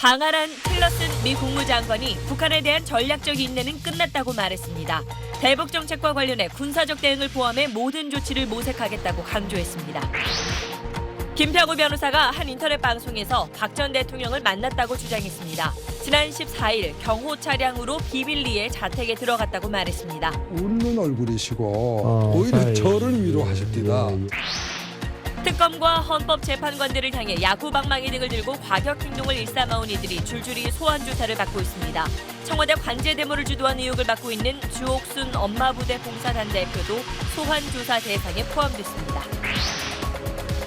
방한한 틸러슨 미 국무장관이 북한에 대한 전략적 인내는 끝났다고 말했습니다. 대북 정책과 관련해 군사적 대응을 포함해 모든 조치를 모색하겠다고 강조했습니다. 김평우 변호사가 한 인터넷 방송에서 박 전 대통령을 만났다고 주장했습니다. 지난 14일 경호 차량으로 비밀리에 자택에 들어갔다고 말했습니다. 웃는 얼굴이시고 오히려 저를 위로하십니다. 특검과 헌법재판관들을 향해 야구방망이 등을 들고 과격 행동을 일삼아온 이들이 줄줄이 소환 조사를 받고 있습니다. 청와대 관제 대모를 주도한 의혹을 받고 있는 주옥순 엄마부대 봉사단 대표도 소환 조사 대상에 포함됐습니다.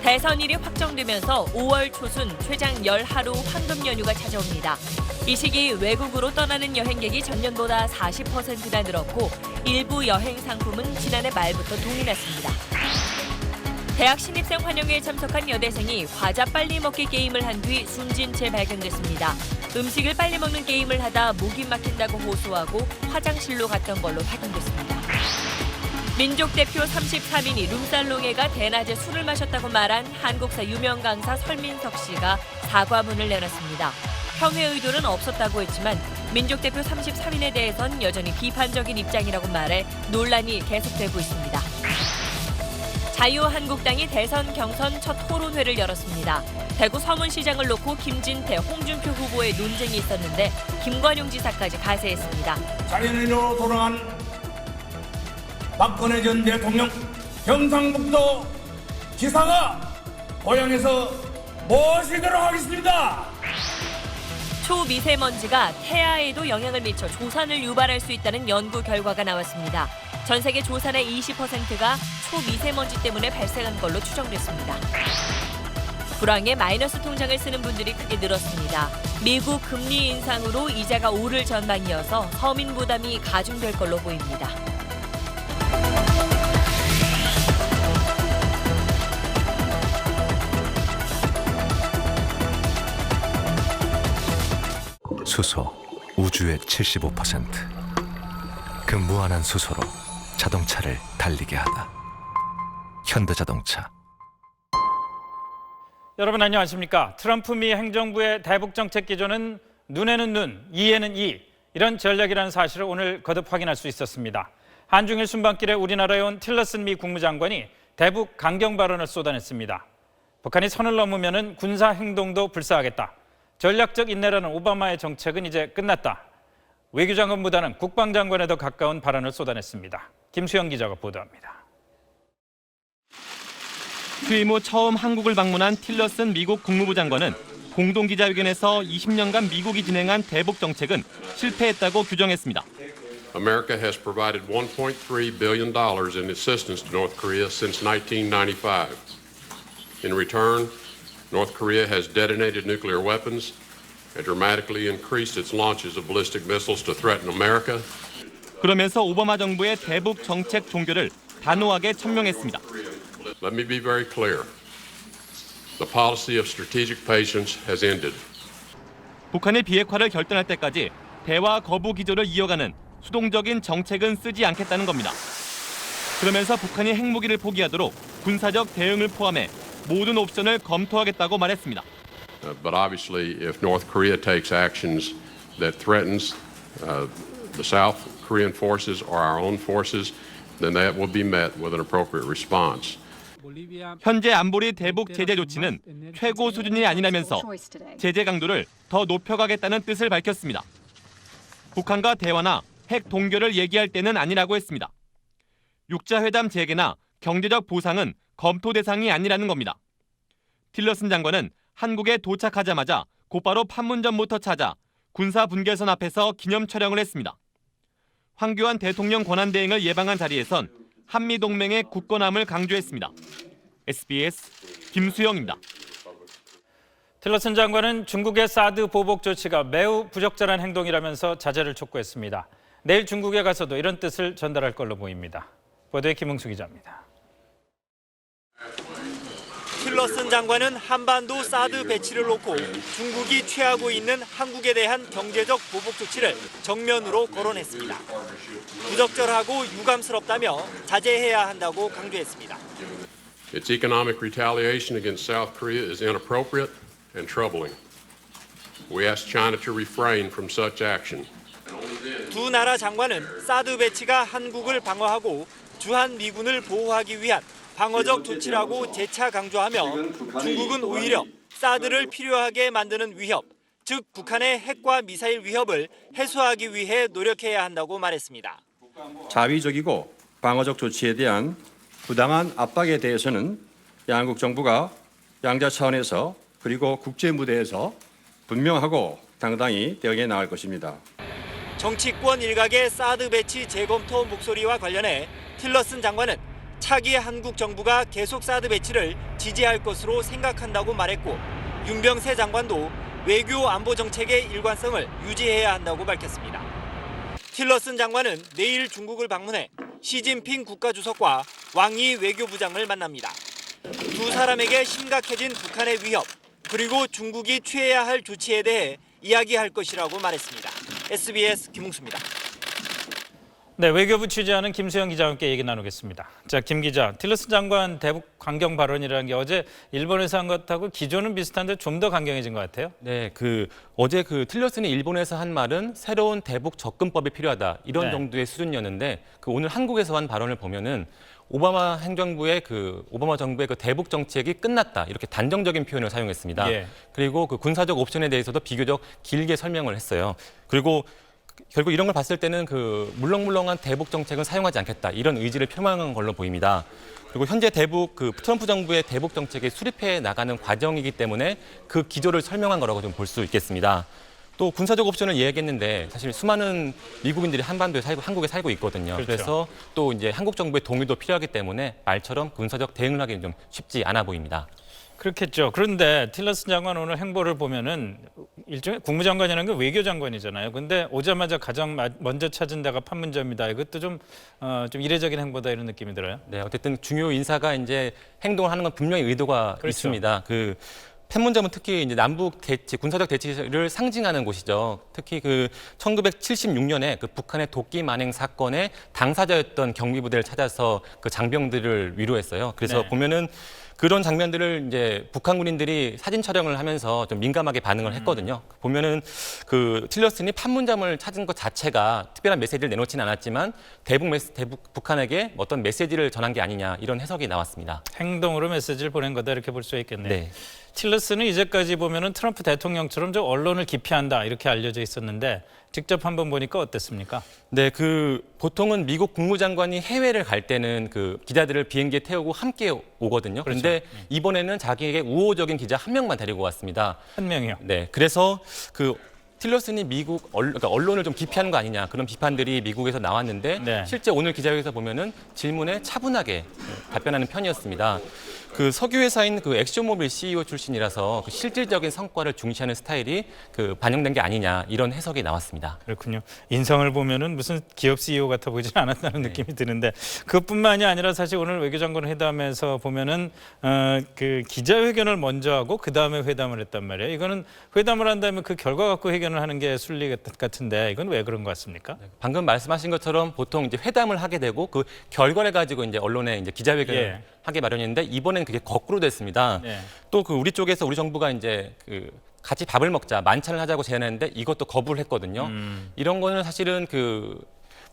대선일이 확정되면서 5월 초순 최장 10하루 황금 연휴가 찾아옵니다. 이 시기 외국으로 떠나는 여행객이 전년보다 40%나 늘었고 일부 여행 상품은 지난해 말부터 동이 났습니다. 대학 신입생 환영회에 참석한 여대생이 과자 빨리 먹기 게임을 한 뒤 숨진 채 발견됐습니다. 음식을 빨리 먹는 게임을 하다 목이 막힌다고 호소하고 화장실로 갔던 걸로 확인됐습니다. 민족 대표 33인이 룸살롱에가 대낮에 술을 마셨다고 말한 한국사 유명 강사 설민석 씨가 사과문을 내놨습니다. 평회 의도는 없었다고 했지만 민족 대표 33인에 대해선 여전히 비판적인 입장이라고 말해 논란이 계속되고 있습니다. 자유한국당이 대선 경선 첫 토론회를 열었습니다. 대구 서문시장을 놓고 김진태, 홍준표 후보의 논쟁이 있었는데 김관용 지사까지 가세했습니다. 자연인으로 돌아간 박근혜 전 대통령 경상북도 지사가 고향에서 모시도록 하겠습니다. 초미세먼지가 태아에도 영향을 미쳐 조산을 유발할 수 있다는 연구 결과가 나왔습니다. 전 세계 조산의 20%가 초미세먼지 때문에 발생한 걸로 추정됐습니다. 불황에 마이너스 통장을 쓰는 분들이 크게 늘었습니다. 미국 금리 인상으로 이자가 오를 전망이어서 서민 부담이 가중될 걸로 보입니다. 수소, 우주의 75%. 그 무한한 수소로 자동차를 달리게 하다. 현대자동차. 여러분 안녕하십니까? 트럼프 미 행정부의 대북 정책 기조는 눈에는 눈, 이에는 이, 이런 전략이라는 사실을 오늘 거듭 확인할 수 있었습니다. 한중일 순방길에 우리나라에 온 틸러슨 미 국무장관이 대북 강경 발언을 쏟아냈습니다. 북한이 선을 넘으면 군사 행동도 불사하겠다. 전략적 인내라는 오바마의 정책은 이제 끝났다. 외교장관보다는 국방장관에 더 가까운 발언을 쏟아냈습니다. 김수영 기자가 보도합니다. 취임 후 처음 한국을 방문한 틸러슨 미국 국무부 장관은 공동기자회견에서 20년간 미국이 진행한 대북 정책은 실패했다고 규정했습니다. America has provided $1.3 billion in assistance to North Korea since 1995. In return, North Korea has detonated nuclear weapons and dramatically increased its launches of ballistic missiles to threaten America. 그러면서 오바마 정부의 대북 정책 종결을 단호하게 천명했습니다. Let me be very clear. The policy of strategic patience has ended. 북한의 비핵화를 결단할 때까지 대화 거부 기조를 이어가는 수동적인 정책은 쓰지 않겠다는 겁니다. 그러면서 북한이 핵무기를 포기하도록 군사적 대응을 포함해 모든 옵션을 검토하겠다고 말했습니다. But obviously, if North Korea takes actions that threatens the South Korean forces or our own forces, then that will be met with an appropriate response. 현재 안보리 대북 제재 조치는 최고 수준이 아니라면서 제재 강도를 더 높여가겠다는 뜻을 밝혔습니다. 북한과 대화나 핵 동결을 얘기할 때는 아니라고 했습니다. 육자회담 재개나 경제적 보상은 검토 대상이 아니라는 겁니다. 틸러슨 장관은 한국에 도착하자마자 곧바로 판문점부터 찾아 군사분계선 앞에서 기념 촬영을 했습니다. 황교안 대통령 권한대행을 예방한 자리에선 한미동맹의 굳건함을 강조했습니다. SBS 김수영입니다. 틸러슨 장관은 중국의 사드 보복 조치가 매우 부적절한 행동이라면서 자제를 촉구했습니다. 내일 중국에 가서도 이런 뜻을 전달할 걸로 보입니다. 보도에 김흥수 기자입니다. 틸러슨 장관은 한반도 사드 배치를 놓고 중국이 취하고 있는 한국에 대한 경제적 보복 조치를 정면으로 거론했습니다. 부적절하고 유감스럽다며 자제해야 한다고 강조했습니다. Its economic retaliation against South Korea is inappropriate and troubling. We ask China to refrain from such action. 두 나라 장관은 사드 배치가 한국을 방어하고 주한 미군을 보호하기 위한 방어적 조치라고 재차 강조하며 중국은 오히려 사드를 필요하게 만드는 위협, 즉 북한의 핵과 미사일 위협을 해소하기 위해 노력해야 한다고 말했습니다. 자위적이고 방어적 조치에 대한 부당한 압박에 대해서는 양국 정부가 양자 차원에서 그리고 국제 무대에서 분명하고 당당히 대응해 나갈 것입니다. 정치권 일각의 사드 배치 재검토 목소리와 관련해 틸러슨 장관은 차기 한국 정부가 계속 사드 배치를 지지할 것으로 생각한다고 말했고 윤병세 장관도 외교 안보 정책의 일관성을 유지해야 한다고 밝혔습니다. 틸러슨 장관은 내일 중국을 방문해 시진핑 국가주석과 왕이 외교부장을 만납니다. 두 사람에게 심각해진 북한의 위협, 그리고 중국이 취해야 할 조치에 대해 이야기할 것이라고 말했습니다. SBS 김웅수입니다. 네, 외교부 취재하는 김수영 기자와 함께 얘기 나누겠습니다. 자, 김 기자, 틸러슨 장관 대북 강경 발언이라는 게 어제 일본에서 한 것하고 기조는 비슷한데 좀 더 강경해진 것 같아요. 네, 어제 틸러슨이 일본에서 한 말은 새로운 대북 접근법이 필요하다 이런 네. 정도의 수준이었는데 오늘 한국에서 한 발언을 보면은 오바마 행정부의 오바마 정부의 대북 정책이 끝났다 이렇게 단정적인 표현을 사용했습니다. 예. 그리고 군사적 옵션에 대해서도 비교적 길게 설명을 했어요. 그리고 결국 이런 걸 봤을 때는 물렁물렁한 대북 정책은 사용하지 않겠다 이런 의지를 표명한 걸로 보입니다. 그리고 현재 트럼프 정부의 대북 정책이 수립해 나가는 과정이기 때문에 그 기조를 설명한 거라고 좀 볼 수 있겠습니다. 또 군사적 옵션을 이야기했는데 사실 수많은 미국인들이 한반도에 한국에 살고 있거든요. 그렇죠. 그래서 또 이제 한국 정부의 동의도 필요하기 때문에 말처럼 군사적 대응을 하기는 좀 쉽지 않아 보입니다. 그렇겠죠. 그런데 틸러슨 장관 오늘 행보를 보면은 일종의 국무장관이라는 게 외교장관이잖아요. 근데 오자마자 가장 먼저 찾은 데가 판문점이다. 이것도 좀 이례적인 행보다 이런 느낌이 들어요. 네, 어쨌든 중요 인사가 이제 행동을 하는 건 분명히 의도가 그렇죠. 있습니다. 판문점은 특히 이제 남북 군사적 대치를 상징하는 곳이죠. 특히 1976년에 북한의 도끼 만행 사건의 당사자였던 경비부대를 찾아서 장병들을 위로했어요. 그래서 네. 보면은 그런 장면들을 이제 북한 군인들이 사진 촬영을 하면서 좀 민감하게 반응을 했거든요. 보면은 틸러슨이 판문점을 찾은 것 자체가 특별한 메시지를 내놓지는 않았지만 대북 북한에게 어떤 메시지를 전한 게 아니냐 이런 해석이 나왔습니다. 행동으로 메시지를 보낸 거다 이렇게 볼 수 있겠네요. 네. 틸러슨은 이제까지 보면은 트럼프 대통령처럼 좀 언론을 기피한다 이렇게 알려져 있었는데 직접 한번 보니까 어땠습니까? 네, 보통은 미국 국무장관이 해외를 갈 때는 기자들을 비행기에 태우고 함께 오거든요. 그런데 그렇죠. 이번에는 자기에게 우호적인 기자 한 명만 데리고 왔습니다. 한 명이요. 네, 그래서 틸러슨이 미국 언론을 좀 기피하는 거 아니냐 그런 비판들이 미국에서 나왔는데 네. 실제 오늘 기자회견에서 보면은 질문에 차분하게 답변하는 편이었습니다. 석유회사인 엑소모빌 CEO 출신이라서 실질적인 성과를 중시하는 스타일이 반영된 게 아니냐 이런 해석이 나왔습니다. 그렇군요. 인성을 보면은 무슨 기업 CEO 같아 보이지 않았다는 느낌이 드는데 그것뿐만이 아니라 사실 오늘 외교장관 회담에서 보면은 기자회견을 먼저 하고 그 다음에 회담을 했단 말이에요. 이거는 회담을 한 다음에 그 결과 갖고 회견을 하는 게 순리 같은데 이건 왜 그런 것 같습니까? 방금 말씀하신 것처럼 보통 이제 회담을 하게 되고 결과를 가지고 이제 언론에 이제 기자회견을 예. 하게 마련인데 이번엔 그게 거꾸로 됐습니다. 네. 또 우리 쪽에서 우리 정부가 이제 같이 밥을 먹자 만찬을 하자고 제안했는데 이것도 거부를 했거든요. 이런 거는 사실은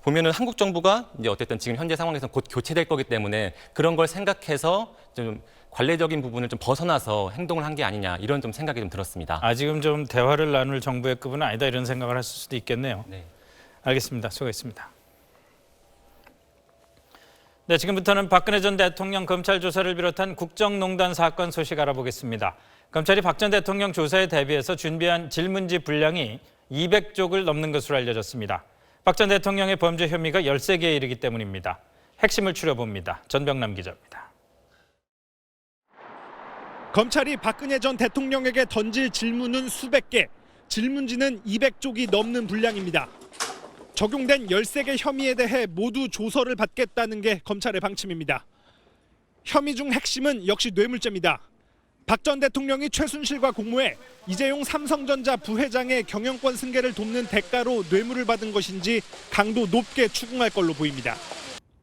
보면은 한국 정부가 이제 어쨌든 지금 현재 상황에서 곧 교체될 거기 때문에 그런 걸 생각해서 좀 관례적인 부분을 좀 벗어나서 행동을 한 게 아니냐 이런 좀 생각이 좀 들었습니다. 아직은 좀 대화를 나눌 정부의 급은 아니다 이런 생각을 했을 수도 있겠네요. 네. 알겠습니다. 수고했습니다. 네, 지금부터는 박근혜 전 대통령 검찰 조사를 비롯한 국정농단 사건 소식 알아보겠습니다. 검찰이 박 전 대통령 조사에 대비해서 준비한 질문지 분량이 200쪽을 넘는 것으로 알려졌습니다. 박 전 대통령의 범죄 혐의가 13개에 이르기 때문입니다. 핵심을 추려봅니다. 전병남 기자입니다. 검찰이 박근혜 전 대통령에게 던질 질문은 수백 개, 질문지는 200쪽이 넘는 분량입니다. 적용된 13개 혐의에 대해 모두 조서를 받겠다는 게 검찰의 방침입니다. 혐의 중 핵심은 역시 뇌물죄입니다. 박 전 대통령이 최순실과 공모해 이재용 삼성전자 부회장의 경영권 승계를 돕는 대가로 뇌물을 받은 것인지 강도 높게 추궁할 걸로 보입니다.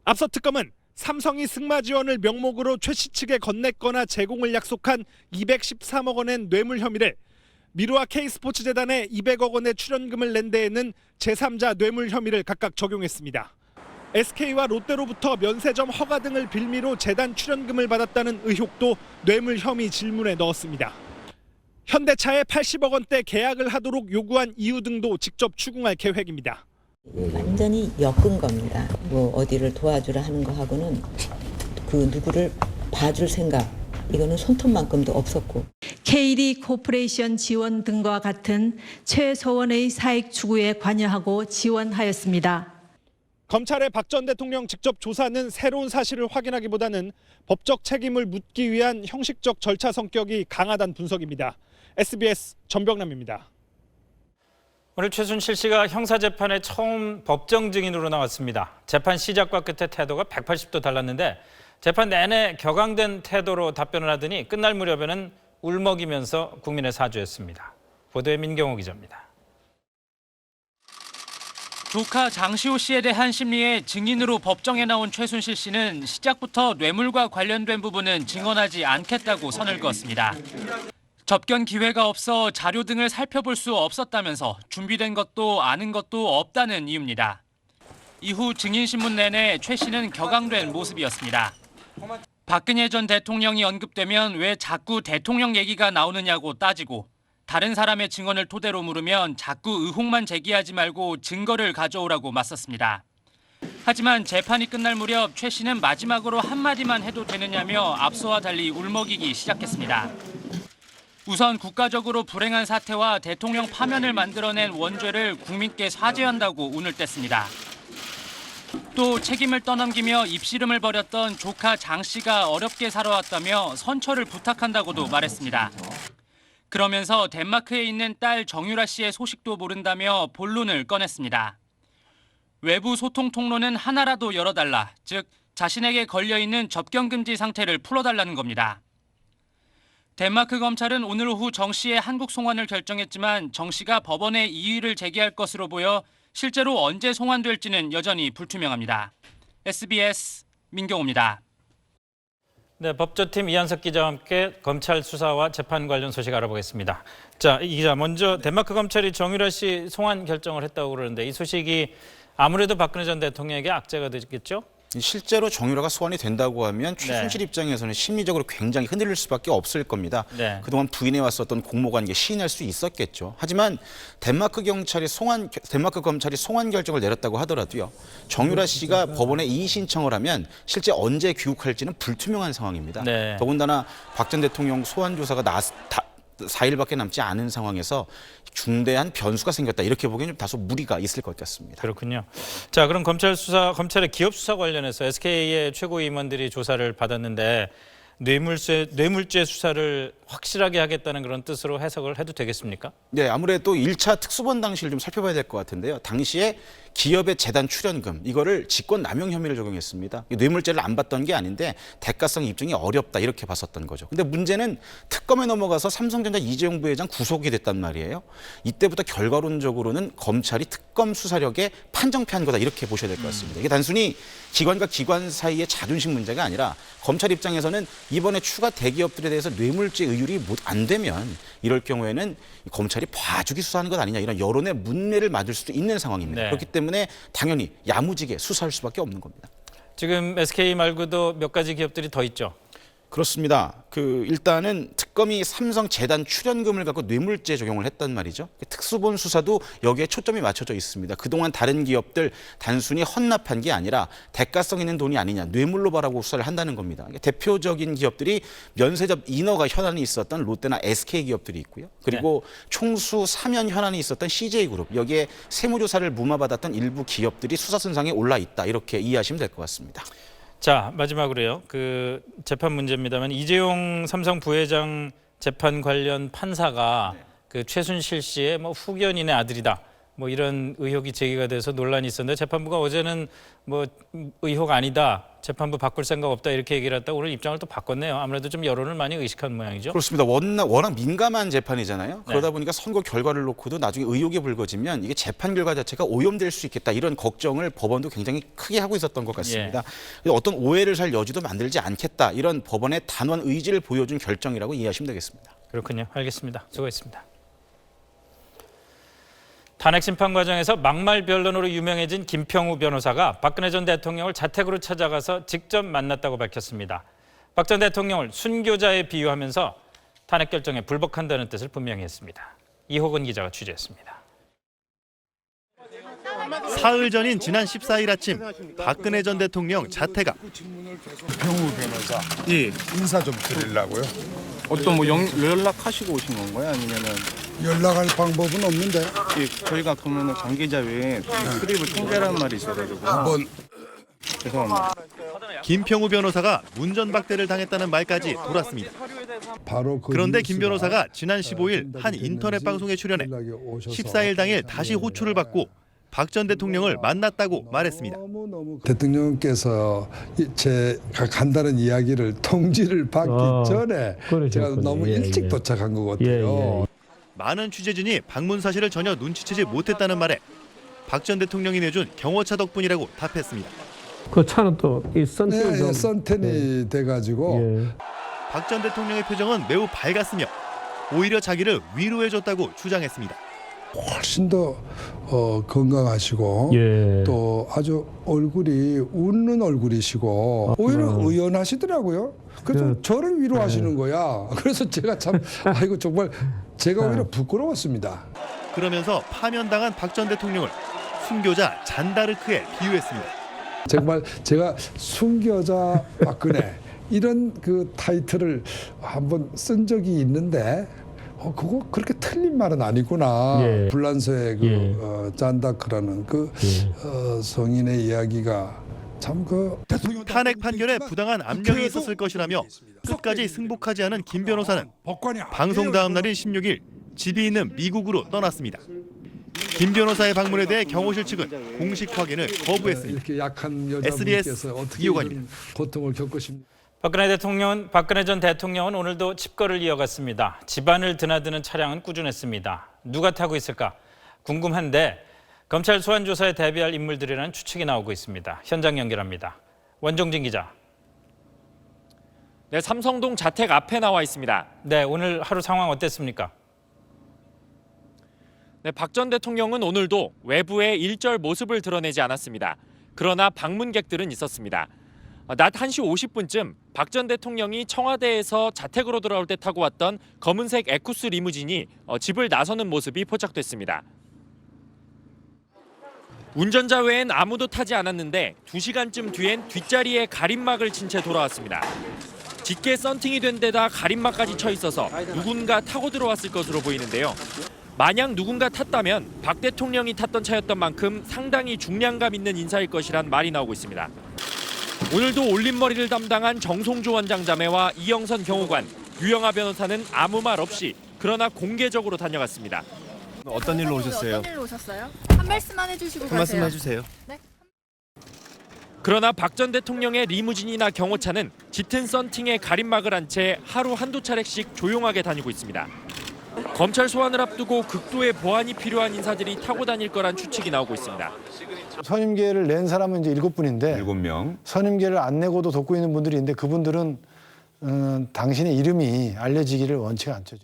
앞서 특검은 삼성이 승마 지원을 명목으로 최 씨 측에 건넸거나 제공을 약속한 213억 원의 뇌물 혐의를 미르와 K스포츠재단에 200억 원의 출연금을 낸 데에는 제3자 뇌물 혐의를 각각 적용했습니다. SK와 롯데로부터 면세점 허가 등을 빌미로 재단 출연금을 받았다는 의혹도 뇌물 혐의 질문에 넣었습니다. 현대차에 80억 원대 계약을 하도록 요구한 이유 등도 직접 추궁할 계획입니다. 완전히 엮은 겁니다. 뭐 어디를 도와주라 하는 거하고는 그 누구를 봐줄 생각, 이거는 손톱만큼도 없었고. KD 코퍼레이션 지원 등과 같은 최소한의 사익 추구에 관여하고 지원하였습니다. 검찰의 박 전 대통령 직접 조사는 새로운 사실을 확인하기보다는 법적 책임을 묻기 위한 형식적 절차 성격이 강하다는 분석입니다. SBS 전병남입니다. 오늘 최순실 씨가 형사재판에 처음 법정 증인으로 나왔습니다. 재판 시작과 끝의 태도가 180도 달랐는데 재판 내내 격앙된 태도로 답변을 하더니 끝날 무렵에는 울먹이면서 국민에 사죄했습니다. 보도에 민경호 기자입니다. 조카 장시호 씨에 대한 심리에 증인으로 법정에 나온 최순실 씨는 시작부터 뇌물과 관련된 부분은 증언하지 않겠다고 선을 그었습니다. 접견 기회가 없어 자료 등을 살펴볼 수 없었다면서 준비된 것도 아는 것도 없다는 이유입니다. 이후 증인신문 내내 최 씨는 격앙된 모습이었습니다. 박근혜 전 대통령이 언급되면 왜 자꾸 대통령 얘기가 나오느냐고 따지고 다른 사람의 증언을 토대로 물으면 자꾸 의혹만 제기하지 말고 증거를 가져오라고 맞섰습니다. 하지만 재판이 끝날 무렵 최 씨는 마지막으로 한마디만 해도 되느냐며 앞서와 달리 울먹이기 시작했습니다. 우선 국가적으로 불행한 사태와 대통령 파면을 만들어낸 원죄를 국민께 사죄한다고 운을 뗐습니다. 또 책임을 떠넘기며 입씨름을 벌였던 조카 장 씨가 어렵게 살아왔다며 선처를 부탁한다고도 말했습니다. 그러면서 덴마크에 있는 딸 정유라 씨의 소식도 모른다며 본론을 꺼냈습니다. 외부 소통 통로는 하나라도 열어달라, 즉 자신에게 걸려있는 접견금지 상태를 풀어달라는 겁니다. 덴마크 검찰은 오늘 오후 정 씨의 한국 송환을 결정했지만 정 씨가 법원에 이의를 제기할 것으로 보여 실제로 언제 송환될지는 여전히 불투명합니다. SBS 민경호입니다. 네, 법조팀 이한석 기자와 함께 검찰 수사와 재판 관련 소식 알아보겠습니다. 자, 이 기자 먼저 덴마크 검찰이 정유라 씨 송환 결정을 했다고 그러는데 이 소식이 아무래도 박근혜 전 대통령에게 악재가 되겠죠? 실제로 정유라가 소환이 된다고 하면 최순실 입장에서는 심리적으로 굉장히 흔들릴 수밖에 없을 겁니다. 그동안 부인해 왔었던 공모관계 시인할 수 있었겠죠. 하지만 덴마크 검찰이 송환 결정을 내렸다고 하더라도요. 정유라 씨가 법원에 이의 신청을 하면 실제 언제 귀국할지는 불투명한 상황입니다. 더군다나 박 전 대통령 소환 조사가 4일밖에 남지 않은 상황에서 중대한 변수가 생겼다. 이렇게 보기에는 좀 다소 무리가 있을 것 같습니다. 그렇군요. 자, 그럼 검찰의 기업 수사 관련해서 SK의 최고 임원들이 조사를 받았는데 뇌물죄 수사를 확실하게 하겠다는 그런 뜻으로 해석을 해도 되겠습니까? 네, 아무래도 1차 특수본 당시를 좀 살펴봐야 될 것 같은데요. 당시에 기업의 재단 출연금, 이거를 직권남용 혐의를 적용했습니다. 뇌물죄를 안 받던 게 아닌데 대가성 입증이 어렵다 이렇게 봤었던 거죠. 근데 문제는 특검에 넘어가서 삼성전자 이재용 부회장 구속이 됐단 말이에요. 이때부터 결과론적으로는 검찰이 특검 수사력에 판정패한 거다 이렇게 보셔야 될 것 같습니다. 이게 단순히 기관과 기관 사이의 자존심 문제가 아니라 검찰 입장에서는 이번에 추가 대기업들에 대해서 뇌물죄 의율이 안 되면 이럴 경우에는 검찰이 봐주기 수사하는 것 아니냐 이런 여론의 문매를 맞을 수도 있는 상황입니다. 그렇기 때문에 당연히 야무지게 수사할 수밖에 없는 겁니다. 지금 SK 말고도 몇 가지 기업들이 더 있죠? 그렇습니다. 일단은 특검이 삼성 재단 출연금을 갖고 뇌물죄 적용을 했단 말이죠. 특수본 수사도 여기에 초점이 맞춰져 있습니다. 그동안 다른 기업들 단순히 헌납한 게 아니라 대가성 있는 돈이 아니냐, 뇌물로 바라고 수사를 한다는 겁니다. 대표적인 기업들이 면세점 인허가 현안이 있었던 롯데나 SK 기업들이 있고요. 그리고 총수 사면 현안이 있었던 CJ그룹, 여기에 세무조사를 무마받았던 일부 기업들이 수사선상에 올라 있다. 이렇게 이해하시면 될 것 같습니다. 자, 마지막으로요. 재판 문제입니다만 이재용 삼성 부회장 재판 관련 판사가 최순실 씨의 후견인의 아들이다. 이런 의혹이 제기가 돼서 논란이 있었는데 재판부가 어제는 의혹 아니다. 재판부 바꿀 생각 없다 이렇게 얘기를 했다가 오늘 입장을 또 바꿨네요. 아무래도 좀 여론을 많이 의식한 모양이죠. 그렇습니다. 워낙 민감한 재판이잖아요. 그러다 보니까 선고 결과를 놓고도 나중에 의혹이 불거지면 이게 재판 결과 자체가 오염될 수 있겠다. 이런 걱정을 법원도 굉장히 크게 하고 있었던 것 같습니다. 어떤 오해를 살 여지도 만들지 않겠다. 이런 법원의 단호한 의지를 보여준 결정이라고 이해하시면 되겠습니다. 그렇군요. 알겠습니다. 수고했습니다. 탄핵 심판 과정에서 막말 변론으로 유명해진 김평우 변호사가 박근혜 전 대통령을 자택으로 찾아가서 직접 만났다고 밝혔습니다. 박 전 대통령을 순교자에 비유하면서 탄핵 결정에 불복한다는 뜻을 분명히 했습니다. 이호근 기자가 취재했습니다. 사흘 전인 지난 14일 아침 박근혜 전 대통령 자택 앞. 병우 변호사 인사 좀 드리려고요. 어떤 뭐 연락하시고 오신 건가요? 아니면은 연락할 방법은 없는데. 저희가 그러면은 관계자 외에 출입을 통제라는 말이 있어가지고 한번 죄송합니다. 김평우 변호사가 문전박대를 당했다는 말까지 돌았습니다. 그런데 김 변호사가 지난 15일 한 인터넷 방송에 출연해 14일 당일 다시 호출을 받고 박 전 대통령을 만났다고 말했습니다. 대통령께서 제가 간다는 이야기를 통지를 받기 전에 제가 너무 일찍 도착한 것 같아요. 많은 취재진이 방문 사실을 전혀 눈치채지 못했다는 말에 박 전 대통령이 내준 경호차 덕분이라고 답했습니다. 그 차는 또 이 선텐이 선텐이 돼가지고 박 전 대통령의 표정은 매우 밝았으며 오히려 자기를 위로해줬다고 주장했습니다. 훨씬 더 건강하시고 또 아주 얼굴이 웃는 얼굴이시고 오히려 의연하시더라고요. 그래서 저를 위로하시는 거야. 그래서 제가 참 아이고 정말 제가 오히려 부끄러웠습니다. 그러면서 파면당한 박 전 대통령을 순교자 잔다르크에 비유했습니다. 정말 제가 순교자 박근혜 이런 그 타이틀을 한번 쓴 적이 있는데 그거 그렇게 틀린 말은 아니구나. 불란서의 그 잔다크라는 그 성인의 이야기가 참 그 탄핵 판결에 부당한 압력이 있었을 것이라며 끝까지 승복하지 않은 김 변호사는 방송 다음 날인 16일 집이 있는 미국으로 떠났습니다. 김 변호사의 방문에 대해 경호실 측은 공식 확인을 거부했습니다. 이렇게 약한 SBS 여자분께서 어떻게 이호관입니다. 고통을 겪으십니까? 박근혜 전 대통령은 오늘도 칩거를 이어갔습니다. 집안을 드나드는 차량은 꾸준했습니다. 누가 타고 있을까 궁금한데 검찰 소환 조사에 대비할 인물들이라는 추측이 나오고 있습니다. 현장 연결합니다. 원종진 기자. 네, 삼성동 자택 앞에 나와 있습니다. 네, 오늘 하루 상황 어땠습니까? 네, 박 전 대통령은 오늘도 외부에 일절 모습을 드러내지 않았습니다. 그러나 방문객들은 있었습니다. 낮 1시 50분쯤 박 전 대통령이 청와대에서 자택으로 돌아올 때 타고 왔던 검은색 에쿠스 리무진이 집을 나서는 모습이 포착됐습니다. 운전자 외엔 아무도 타지 않았는데 2시간쯤 뒤엔 뒷자리에 가림막을 친 채 돌아왔습니다. 짙게 썬팅이 된 데다 가림막까지 쳐 있어서 누군가 타고 들어왔을 것으로 보이는데요. 만약 누군가 탔다면 박 대통령이 탔던 차였던 만큼 상당히 중량감 있는 인사일 것이란 말이 나오고 있습니다. 오늘도 올림머리를 담당한 정송주 원장 자매와 이영선 경호관, 유영아 변호사는 아무 말 없이 그러나 공개적으로 다녀갔습니다. 어떤 일로 오셨어요? 어떤 일로 오셨어요? 한 말씀만 해주시고 가세요. 한 말씀 해주세요. 네? 그러나 박 전 대통령의 리무진이나 경호차는 짙은 썬팅에 가림막을 한 채 하루 한두 차례씩 조용하게 다니고 있습니다. 검찰 소환을 앞두고 극도의 보안이 필요한 인사들이 타고 다닐 거란 추측이 나오고 있습니다. 선임계를 낸 사람은 이제 7분인데 7명. 선임계를 안 내고도 돕고 있는 분들이 있는데 그분들은 당신의 이름이 알려지기를 원치가 않죠.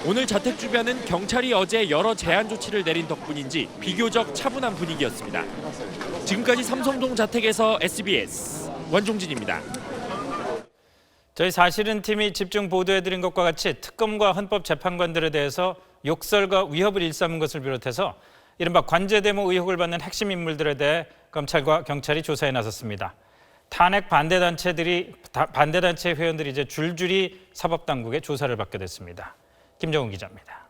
오늘 자택 주변은 경찰이 어제 여러 제한 조치를 내린 덕분인지 비교적 차분한 분위기였습니다. 지금까지 삼성동 자택에서 SBS 원종진입니다. 저희 사실은 팀이 집중 보도해드린 것과 같이 특검과 헌법재판관들에 대해서 욕설과 위협을 일삼은 것을 비롯해서 이른바 관제대모 의혹을 받는 핵심 인물들에 대해 검찰과 경찰이 조사에 나섰습니다. 탄핵 반대단체 회원들이 이제 줄줄이 사법당국의 조사를 받게 됐습니다. 김정은 기자입니다.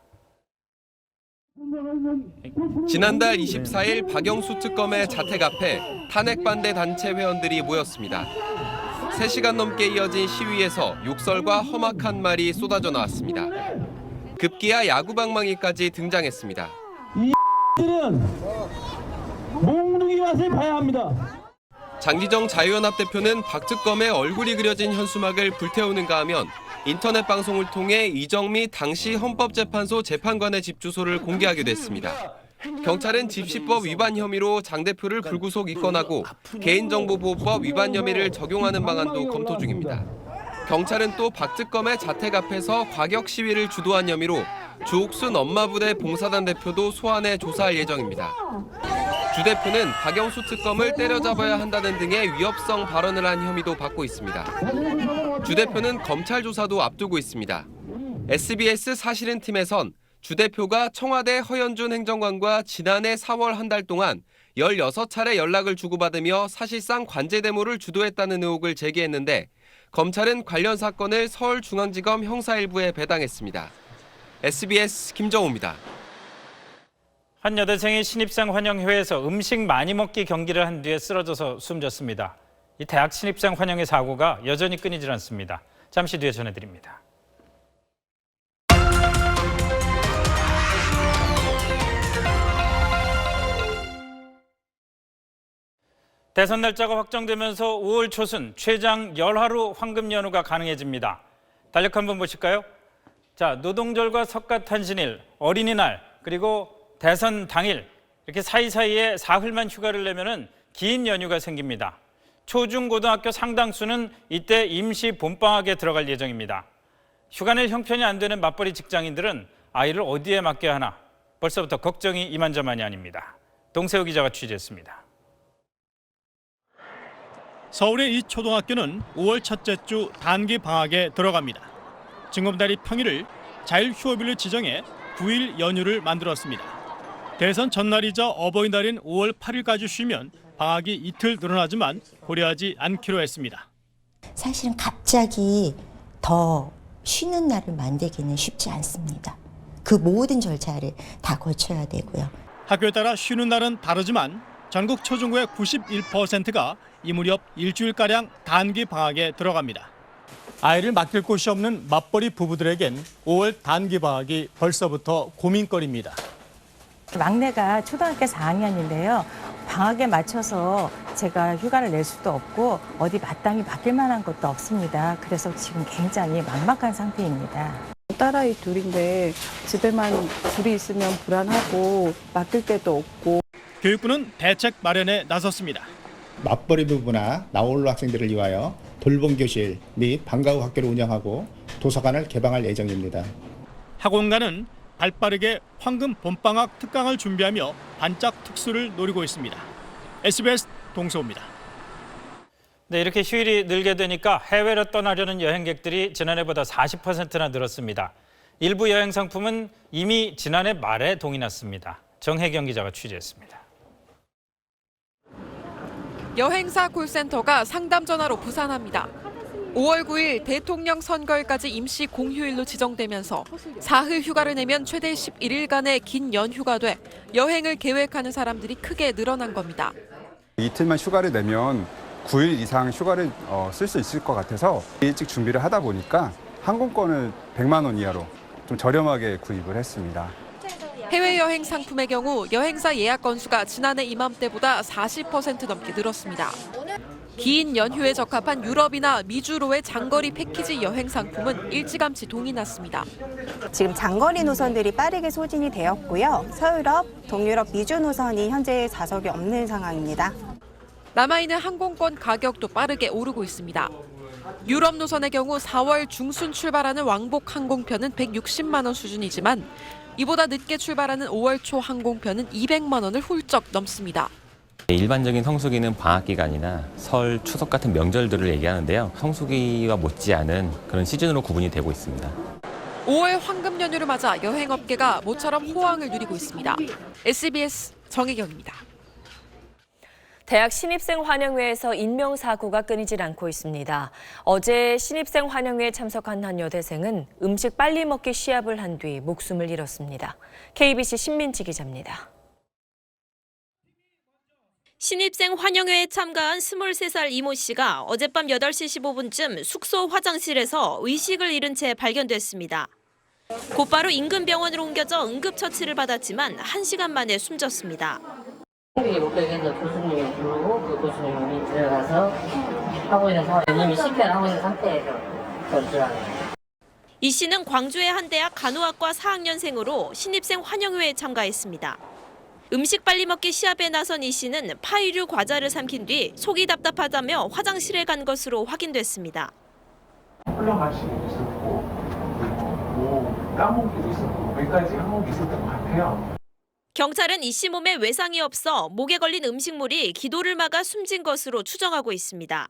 지난달 24일 박영수 특검의 자택 앞에 탄핵 반대 단체 회원들이 모였습니다. 3시간 넘게 이어진 시위에서 욕설과 험악한 말이 쏟아져 나왔습니다. 급기야 야구방망이까지 등장했습니다. 이들은 몽둥이 맛을 봐야 합니다. 장기정 자유연합 대표는 박 특검의 얼굴이 그려진 현수막을 불태우는가 하면 인터넷 방송을 통해 이정미 당시 헌법재판소 재판관의 집 주소를 공개하기도 했습니다. 경찰은 집시법 위반 혐의로 장 대표를 불구속 입건하고 개인정보보호법 위반 혐의를 적용하는 방안도 검토 중입니다. 경찰은 또 박 특검의 자택 앞에서 과격 시위를 주도한 혐의로 주옥순 엄마부대 봉사단 대표도 소환해 조사할 예정입니다. 주 대표는 박영수 특검을 때려잡아야 한다는 등의 위협성 발언을 한 혐의도 받고 있습니다. 주 대표는 검찰 조사도 앞두고 있습니다. SBS 사실은 팀에선 주 대표가 청와대 허연준 행정관과 지난해 4월 한 달 동안 16차례 연락을 주고받으며 사실상 관제대모를 주도했다는 의혹을 제기했는데 검찰은 관련 사건을 서울중앙지검 형사일부에 배당했습니다. SBS 김정우입니다. 한 여대생이 신입생 환영회에서 음식 많이 먹기 경기를 한 뒤에 쓰러져서 숨졌습니다. 이 대학 신입생 환영회 사고가 여전히 끊이질 않습니다. 잠시 뒤에 전해드립니다. 대선 날짜가 확정되면서 5월 초순 최장 열하루 황금 연휴가 가능해집니다. 달력 한번 보실까요? 자, 노동절과 석가탄신일, 어린이날, 그리고 대선 당일 이렇게 사이사이에 사흘만 휴가를 내면은 긴 연휴가 생깁니다. 초중고등학교 상당수는 이때 임시 봄방학에 들어갈 예정입니다. 휴가 낼 형편이 안 되는 맞벌이 직장인들은 아이를 어디에 맡겨야 하나 벌써부터 걱정이 이만저만이 아닙니다. 동세호 기자가 취재했습니다. 서울의 이 초등학교는 5월 첫째 주 단기 방학에 들어갑니다. 징검다리 평일을 자율휴업일로 지정해 9일 연휴를 만들었습니다. 대선 전날이자 어버이날인 5월 8일까지 쉬면 방학이 이틀 늘어나지만 고려하지 않기로 했습니다. 사실은 갑자기 더 쉬는 날을 만들기는 쉽지 않습니다. 그 모든 절차를 다 거쳐야 되고요. 학교에 따라 쉬는 날은 다르지만 전국 초중고의 91%가 이 무렵 일주일가량 단기 방학에 들어갑니다. 아이를 맡길 곳이 없는 맞벌이 부부들에겐 5월 단기 방학이 벌써부터 고민거리입니다. 막내가 초등학교 4학년인데요. 방학에 맞춰서 제가 휴가를 낼 수도 없고 어디 마땅히 맡길 만한 것도 없습니다. 그래서 지금 굉장히 막막한 상태입니다. 딸아이 둘인데 집에만 둘이 있으면 불안하고 맡길 데도 없고. 교육부는 대책 마련에 나섰습니다. 맞벌이 부부나 나홀로 학생들을 위하여 돌봄 교실 및 방과 후 학교를 운영하고 도서관을 개방할 예정입니다. 학원가는 발빠르게 황금 봄방학 특강을 준비하며 반짝 특수를 노리고 있습니다. SBS 동서우입니다. 네, 이렇게 휴일이 늘게 되니까 해외로 떠나려는 여행객들이 지난해보다 40%나 늘었습니다. 일부 여행 상품은 이미 지난해 말에 동이 났습니다. 정혜경 기자가 취재했습니다. 여행사 콜센터가 상담 전화로 부산합니다. 5월 9일 대통령 선거일까지 임시 공휴일로 지정되면서 사흘 휴가를 내면 최대 11일간의 긴 연휴가 돼 여행을 계획하는 사람들이 크게 늘어난 겁니다. 이틀만 휴가를 내면 9일 이상 휴가를 쓸 수 있을 것 같아서 일찍 준비를 하다 보니까 항공권을 100만 원 이하로 좀 저렴하게 구입을 했습니다. 해외여행 상품의 경우 여행사 예약 건수가 지난해 이맘때보다 40% 넘게 늘었습니다. 긴 연휴에 적합한 유럽이나 미주로의 장거리 패키지 여행 상품은 일찌감치 동이 났습니다. 지금 장거리 노선들이 빠르게 소진이 되었고요. 서유럽, 동유럽, 미주 노선이 현재 좌석이 없는 상황입니다. 남아있는 항공권 가격도 빠르게 오르고 있습니다. 유럽 노선의 경우 4월 중순 출발하는 왕복 항공편은 160만 원 수준이지만 이보다 늦게 출발하는 5월 초 항공편은 200만 원을 훌쩍 넘습니다. 일반적인 성수기는 방학 기간이나 설, 추석 같은 명절들을 얘기하는데요. 성수기와 못지않은 그런 시즌으로 구분이 되고 있습니다. 5월 황금 연휴를 맞아 여행업계가 모처럼 호황을 누리고 있습니다. SBS 정혜경입니다. 대학 신입생 환영회에서 인명사고가 끊이질 않고 있습니다. 어제 신입생 환영회에 참석한 한 여대생은 음식 빨리 먹기 시합을 한 뒤 목숨을 잃었습니다. KBC 신민지 기자입니다. 신입생 환영회에 참가한 23살 이모 씨가 어젯밤 8시 15분쯤 숙소 화장실에서 의식을 잃은 채 발견됐습니다. 곧바로 인근 병원으로 옮겨져 응급처치를 받았지만 1시간 만에 숨졌습니다. 목격에서 교수님이 부르고 그 교수님이 들어가서 하고 있는 상황, 이미 CPR 하고 있는 상태에서 전출하는. 이 씨는 광주의 한 대학 간호학과 4학년생으로 신입생 환영회에 참가했습니다. 음식 빨리 먹기 시합에 나선 이 씨는 파이류 과자를 삼킨 뒤 속이 답답하다며 화장실에 간 것으로 확인됐습니다. 까먹기도 있었고 거기까지 항목이 있었던 것 같아요. 경찰은 이 씨 몸에 외상이 없어 목에 걸린 음식물이 기도를 막아 숨진 것으로 추정하고 있습니다.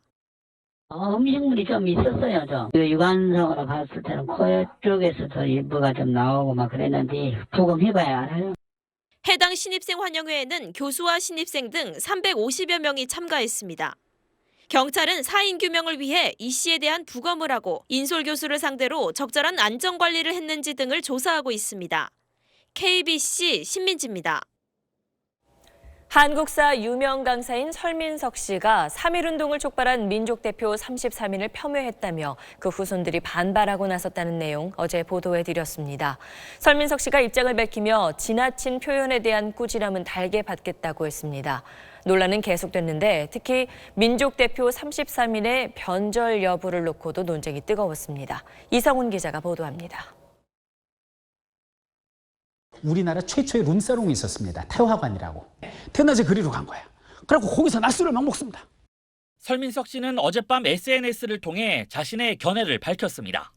음식물이 좀 있었어요, 좀. 유관상으로 봤을 때는 코 쪽에서도 일부가 좀 나오고 막 그랬는데 부검해봐야 알아요. 해당 신입생 환영회에는 교수와 신입생 등 350여 명이 참가했습니다. 경찰은 사인 규명을 위해 이 씨에 대한 부검을 하고 인솔 교수를 상대로 적절한 안전관리를 했는지 등을 조사하고 있습니다. KBC 신민지입니다. 한국사 유명 강사인 설민석 씨가 3.1운동을 촉발한 민족대표 33인을 폄훼했다며 그 후손들이 반발하고 나섰다는 내용 어제 보도해드렸습니다. 설민석 씨가 입장을 밝히며 지나친 표현에 대한 꾸지람은 달게 받겠다고 했습니다. 논란은 계속됐는데 특히 민족대표 33인의 변절 여부를 놓고도 논쟁이 뜨거웠습니다. 이성훈 기자가 보도합니다. 우리나라 최초의 룸사롱이 있었습니다. 태화관이라고. 태어나서 그리로 간 거야. 그래갖고 거기서 낮술을 막 먹습니다. 설민석 씨는 어젯밤 SNS를 통해 자신의 견해를 밝혔습니다.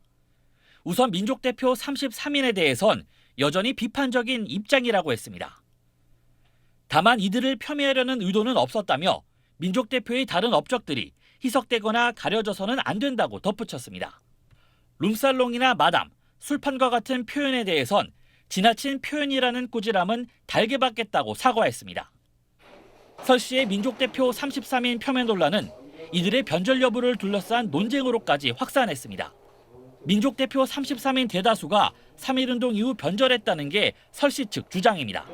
우선 민족대표 33인에 대해선 여전히 비판적인 입장이라고 했습니다. 다만 이들을 폄훼하려는 의도는 없었다며 민족대표의 다른 업적들이 희석되거나 가려져서는 안 된다고 덧붙였습니다. 룸살롱이나 마담, 술판과 같은 표현에 대해선 지나친 표현이라는 꾸지람은 달게 받겠다고 사과했습니다. 설 씨의 민족대표 33인 폄훼 논란은 이들의 변절 여부를 둘러싼 논쟁으로까지 확산했습니다. 민족대표 33인 대다수가 3.1운동 이후 변절했다는 게 설 씨 측 주장입니다.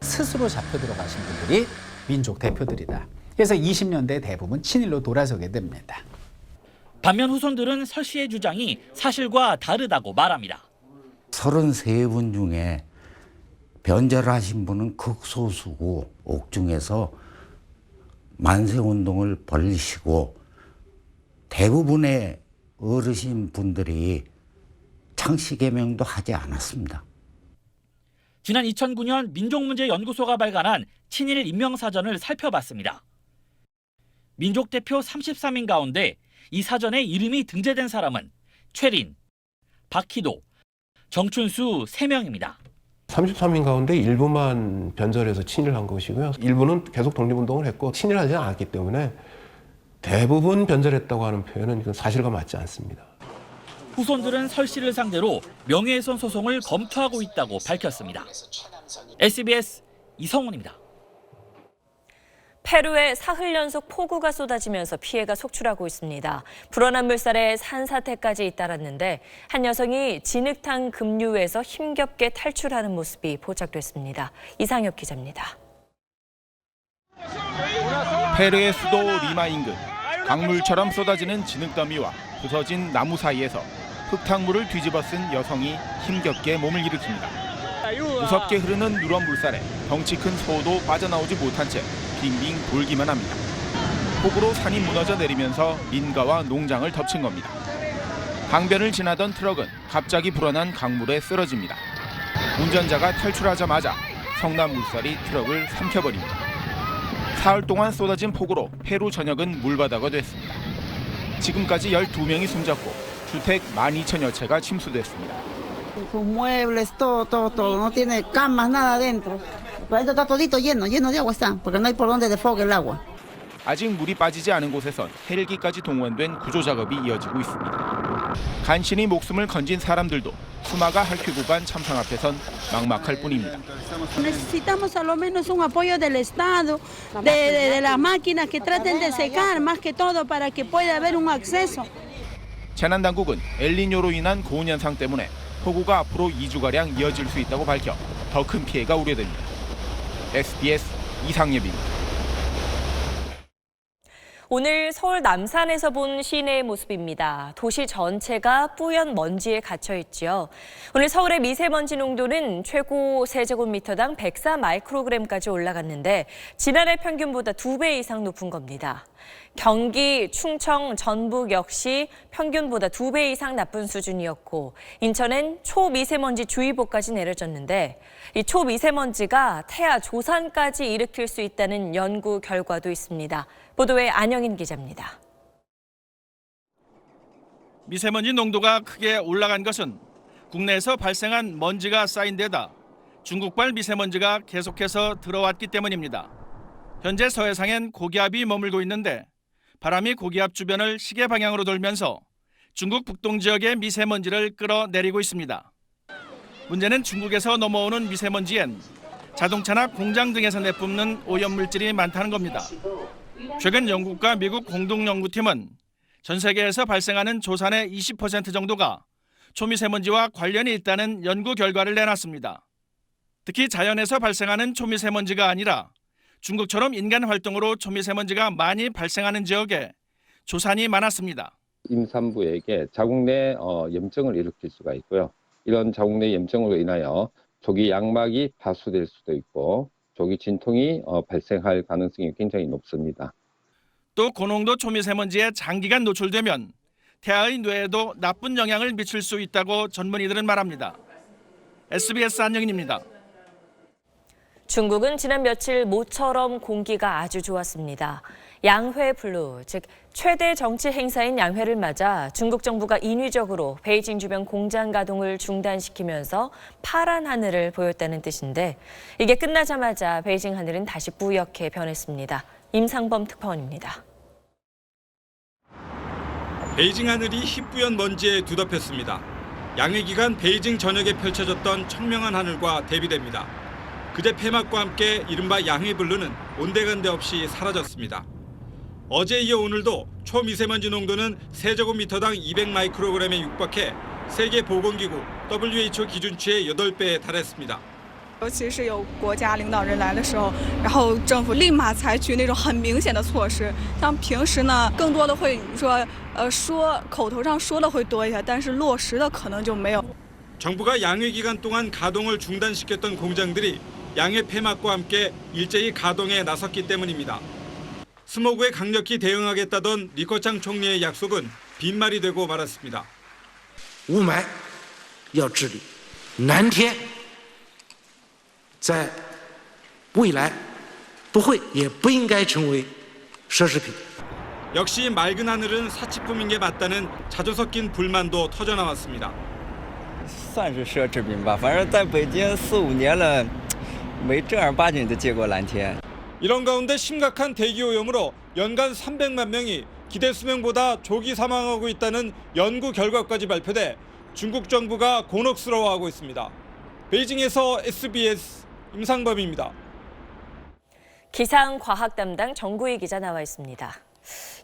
스스로 잡혀 들어가신 분들이 민족 대표들이다. 그래서 20년대 대부분 친일로 돌아서게 됩니다. 반면 후손들은 설 씨의 주장이 사실과 다르다고 말합니다. 33분 중에 변절하신 분은 극소수고 옥중에서 만세운동을 벌이시고 대부분의 어르신 분들이 창씨개명도 하지 않았습니다. 지난 2009년 민족문제연구소가 발간한 친일 인명사전을 살펴봤습니다. 민족대표 33인 가운데 이 사전에 이름이 등재된 사람은 최린, 박희도, 정춘수 3명입니다. 33인 가운데 일부만 변절해서 친일한 것이고요. 일부는 계속 독립운동을 했고 친일하지 않았기 때문에 대부분 변절했다고 하는 표현은 사실과 맞지 않습니다. 후손들은 설 씨를 상대로 명예훼손 소송을 검토하고 있다고 밝혔습니다. SBS 이성훈입니다. 페루에 사흘 연속 폭우가 쏟아지면서 피해가 속출하고 있습니다. 불어난 물살에 산사태까지 잇따랐는데 한 여성이 진흙탕 급류에서 힘겹게 탈출하는 모습이 포착됐습니다. 이상엽 기자입니다. 페루의 수도 리마 인근 강물처럼 쏟아지는 진흙더미와 부서진 나무 사이에서 흙탕물을 뒤집어 쓴 여성이 힘겹게 몸을 일으킵니다. 무섭게 흐르는 누런 물살에 덩치 큰 소도 빠져나오지 못한 채 빙빙 돌기만 합니다. 폭우로 산이 무너져 내리면서 민가와 농장을 덮친 겁니다. 강변을 지나던 트럭은 갑자기 불어난 강물에 쓰러집니다. 운전자가 탈출하자마자 성난 물살이 트럭을 삼켜버립니다. 사흘 동안 쏟아진 폭우로 페루 전역은 물바다가 됐습니다. 지금까지 12명이 숨졌고 주택 12,000여 채가 침수됐습니다. Sus muebles, todo, no tiene camas, nada adentro. Adentro está todito lleno de agua está, porque no hay por donde desfogue el agua. 아직 물이 빠지지 않은 곳에선 헬기까지 동원된 구조 작업이 이어지고 있습니다. 간신히 목숨을 건진 사람들도 수마가 할퀴구간 참상 앞에선 막막할 뿐입니다. Necesitamos a lo menos un apoyo del Estado, de las máquinas que traten de secar, más que todo para que pueda haber un acceso. 재난당국은 엘니뇨로 인한 고온 현상 때문에 폭우가 앞으로 2주가량 이어질 수 있다고 밝혀 더 큰 피해가 우려됩니다. SBS 이상엽입니다. 오늘 서울 남산에서 본 시내의 모습입니다. 도시 전체가 뿌연 먼지에 갇혀 있지요. 오늘 서울의 미세먼지 농도는 최고 세제곱미터당 104 마이크로그램까지 올라갔는데 지난해 평균보다 2배 이상 높은 겁니다. 경기, 충청, 전북 역시 평균보다 2배 이상 나쁜 수준이었고 인천엔 초미세먼지 주의보까지 내려졌는데 이 초미세먼지가 태아 조산까지 일으킬 수 있다는 연구 결과도 있습니다. 보도에 안영인 기자입니다. 미세먼지 농도가 크게 올라간 것은 국내에서 발생한 먼지가 쌓인 데다 중국발 미세먼지가 계속해서 들어왔기 때문입니다. 현재 서해상엔 고기압이 머물고 있는데 바람이 고기압 주변을 시계 방향으로 돌면서 중국 북동 지역의 미세먼지를 끌어내리고 있습니다. 문제는 중국에서 넘어오는 미세먼지엔 자동차나 공장 등에서 내뿜는 오염물질이 많다는 겁니다. 최근 영국과 미국 공동연구팀은 전 세계에서 발생하는 조산의 20% 정도가 초미세먼지와 관련이 있다는 연구 결과를 내놨습니다. 특히 자연에서 발생하는 초미세먼지가 아니라 중국처럼 인간 활동으로 초미세먼지가 많이 발생하는 지역에 조산이 많았습니다. 임산부에게 자궁 내 염증을 일으킬 수가 있고요. 이런 자궁 내 염증으로 인하여 조기 양막이 파수될 수도 있고 조기 진통이 발생할 가능성이 굉장히 높습니다. 또 고농도 초미세먼지에 장기간 노출되면 태아의 뇌에도 나쁜 영향을 미칠 수 있다고 전문의들은 말합니다. SBS 안영인입니다. 중국은 지난 며칠 모처럼 공기가 아주 좋았습니다. 양회 블루, 즉 최대 정치 행사인 양회를 맞아 중국 정부가 인위적으로 베이징 주변 공장 가동을 중단시키면서 파란 하늘을 보였다는 뜻인데 이게 끝나자마자 베이징 하늘은 다시 뿌옇게 변했습니다. 임상범 특파원입니다. 베이징 하늘이 희뿌연 먼지에 뒤덮였습니다. 양회 기간 베이징 전역에 펼쳐졌던 청명한 하늘과 대비됩니다. 그제 폐막과 함께 이른바 양회 블루는 온데간데 없이 사라졌습니다. 어제 이어 오늘도 초미세먼지 농도는 세제곱미터당 200 마이크로그램에 육박해 세계보건기구 WHO 기준치의 8배에 달했습니다. 尤其是有国家领导人来的时候，然后政府立马采取那种很明显的措施。像平时呢，更多的会说口头上说的会多一些，但是落实的可能就没有。 정부가 양회 기간 동안 가동을 중단시켰던 공장들이 양회 폐막과 함께 일제히 가동에 나섰기 때문입니다. 스모그에 강력히 대응하겠다던 리커창 총리의 약속은 빈말이 되고 말았습니다. 雾霾要治理，蓝天在未来不会也不应该成为奢侈品。 역시 맑은 하늘은 사치품인 게 맞다는 자주 섞인 불만도 터져나왔습니다. 算是奢侈品吧，反正在北京4、5年了，没正儿八经的见过蓝天。 이런 가운데 심각한 대기오염으로 연간 300만 명이 기대 수명보다 조기 사망하고 있다는 연구 결과까지 발표돼 중국 정부가 곤혹스러워하고 있습니다. 베이징에서 SBS 임상범입니다. 기상과학 담당 정구희 기자 나와 있습니다.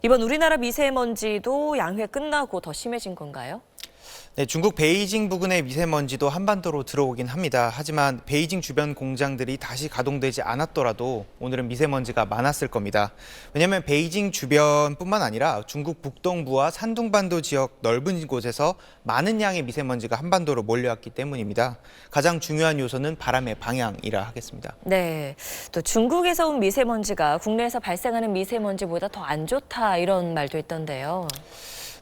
이번 우리나라 미세먼지도 양회 끝나고 더 심해진 건가요? 네, 중국 베이징 부근의 미세먼지도 한반도로 들어오긴 합니다. 하지만 베이징 주변 공장들이 다시 가동되지 않았더라도 오늘은 미세먼지가 많았을 겁니다. 왜냐하면 베이징 주변뿐만 아니라 중국 북동부와 산둥반도 지역 넓은 곳에서 많은 양의 미세먼지가 한반도로 몰려왔기 때문입니다. 가장 중요한 요소는 바람의 방향이라 하겠습니다. 네, 또 중국에서 온 미세먼지가 국내에서 발생하는 미세먼지보다 더 안 좋다 이런 말도 있던데요.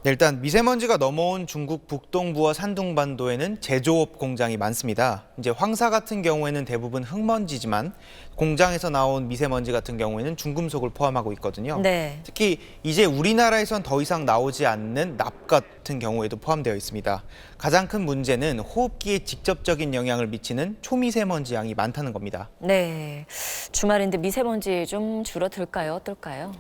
네, 일단 미세먼지가 넘어온 중국 북동부와 산둥반도에는 제조업 공장이 많습니다. 이제 황사 같은 경우에는 대부분 흙먼지지만 공장에서 나온 미세먼지 같은 경우에는 중금속을 포함하고 있거든요. 네. 특히 이제 우리나라에선 더 이상 나오지 않는 납 같은 경우에도 포함되어 있습니다. 가장 큰 문제는 호흡기에 직접적인 영향을 미치는 초미세먼지 양이 많다는 겁니다. 네, 주말인데 미세먼지 좀 줄어들까요? 어떨까요?